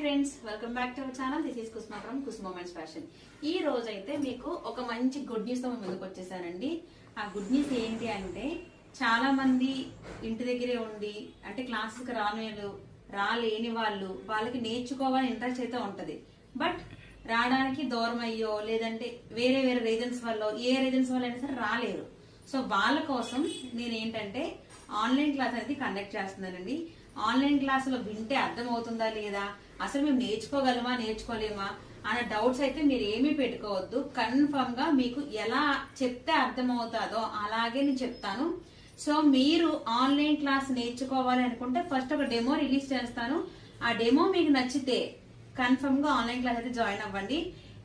Friends, welcome back to our channel. This is Kusma from Kusma moments fashion. ఈ రోజు అయితే మీకు ఒక మంచి గుడ్ న్యూస్ తో ముందుకు వచ్చేసానండి. ఆ గుడ్ న్యూస్ ఏంటి అంటే, చాలా మంది ఇంటి దగ్గరే ఉండి అంటే క్లాసెస్కి రాలేని వాళ్ళకి నేర్చుకోవాలని ఇంట్రెస్ట్ అయితే ఉంటది. బట్ రావడానికి దూరం అయ్యో లేదంటే వేరే వేరే రీజన్స్ వల్ల అయినా సరే రాలేరు. సో వాళ్ళ కోసం నేను ఏంటంటే ఆన్లైన్ క్లాస్ అనేది కండక్ట్ చేస్తున్నానండి. ఆన్లైన్ క్లాసులో వింటే అర్థం అవుతుందా లేదా, అసలు మేము నేర్చుకోలేమా అన్న డౌట్స్ అయితే మీరు ఏమీ పెట్టుకోవద్దు. కన్ఫర్మ్ గా మీకు ఎలా చెప్తే అర్థం అవుతుందో అలాగే నేను చెప్తాను. సో మీరు ఆన్లైన్ క్లాస్ నేర్చుకోవాలి అనుకుంటే ఫస్ట్ ఒక డెమో రిలీజ్ చేస్తాను. ఆ డెమో మీకు నచ్చితే కన్ఫర్మ్ గా ఆన్లైన్ క్లాస్ అయితే జాయిన్ అవ్వండి.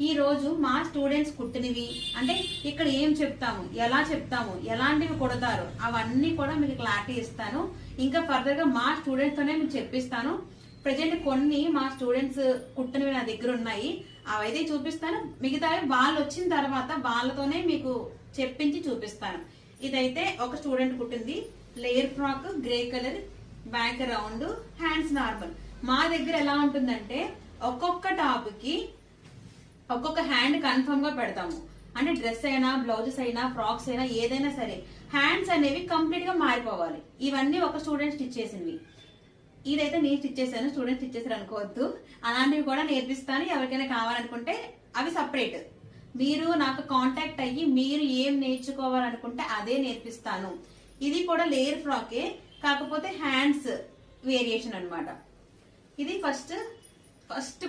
ఈ రోజు మా స్టూడెంట్స్ కుట్టినవి అంటే ఇక్కడ ఏం చెప్తాము, ఎలా చెప్తాము, ఎలాంటివి కుడతారు అవన్నీ కూడా మీకు క్లారిటీ ఇస్తాను. ఇంకా ఫర్దర్ గా మా స్టూడెంట్స్ తోనే మీకు చెప్పిస్తాను. ప్రజెంట్ కొన్ని మా స్టూడెంట్స్ కుట్టినవి నా దగ్గర ఉన్నాయి, అవైతే చూపిస్తాను. మిగతావి వాళ్ళు వచ్చిన తర్వాత వాళ్ళతోనే మీకు చెప్పించి చూపిస్తాను. ఇదైతే ఒక స్టూడెంట్ కుట్టింది layer frock, grey colour, back round, hands normal. మా దగ్గర ఎలా ఉంటుందంటే ఒక్కొక్క టాప్ కి ఒక్కొక్క హ్యాండ్ కన్ఫర్మ్ గా పెడతాము. అంటే డ్రెస్ అయినా, బ్లౌజెస్ అయినా, ఫ్రాక్స్ అయినా ఏదైనా సరే హ్యాండ్స్ అనేవి కంప్లీట్ గా మారిపోవాలి. ఇవన్నీ ఒక స్టూడెంట్ స్టిచ్ చేసినవి. ఇదైతే నేను స్టిచ్ చేశాను, స్టూడెంట్ స్టిచ్ చేశారు అనుకోవద్దు. అలాంటివి కూడా నేర్పిస్తాను. ఎవరికైనా కావాలనుకుంటే అవి సపరేట్. మీరు నాకు కాంటాక్ట్ అయ్యి మీరు ఏం నేర్చుకోవాలనుకుంటే అదే నేర్పిస్తాను. ఇది కూడా లేయర్ ఫ్రాకే, కాకపోతే హ్యాండ్స్ వేరియేషన్ అన్నమాట. ఇది ఫస్ట్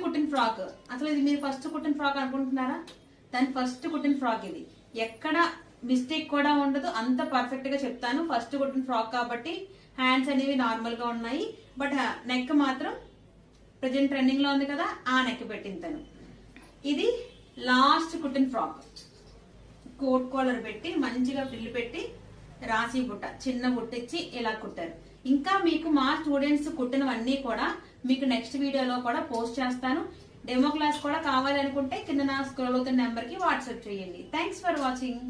కుట్టిన ఫ్రాక్. అసలు ఇది మీరు ఫస్ట్ కుట్టిన ఫ్రాక్ అనుకుంటున్నారా? దాని ఫస్ట్ కుట్టిన ఫ్రాక్ ఇది. ఎక్కడ మిస్టేక్ కూడా ఉండదు, అంత పర్ఫెక్ట్ గా చెప్తాను. ఫస్ట్ కుట్టిన ఫ్రాక్ కాబట్టి హ్యాండ్స్ అనేవి నార్మల్ గా ఉన్నాయి. బట్ నెక్ మాత్రం ప్రెజెంట్ ట్రెండింగ్ లో ఉంది కదా, ఆ నెక్ పెట్టింతాను. ఇది లాస్ట్ కుట్టిన ఫ్రాక్. కోట్ కాలర్ పెట్టి మంచిగా ఫ్రిల్ పెట్టి రాసి బుట్ట, చిన్న బుట్ట ఇచ్చి ఇలా కుట్టారు. ఇంకా మీకు మా స్టూడెంట్స్ కుట్టినవన్నీ కూడా మీకు నెక్స్ట్ వీడియోలో కూడా పోస్ట్ చేస్తాను. డెమో క్లాస్ కూడా కావాలనుకుంటే కింద నా స్క్రోల్ అవుతున్న నెంబర్ కి వాట్సాప్ చేయండి. Thanks for watching.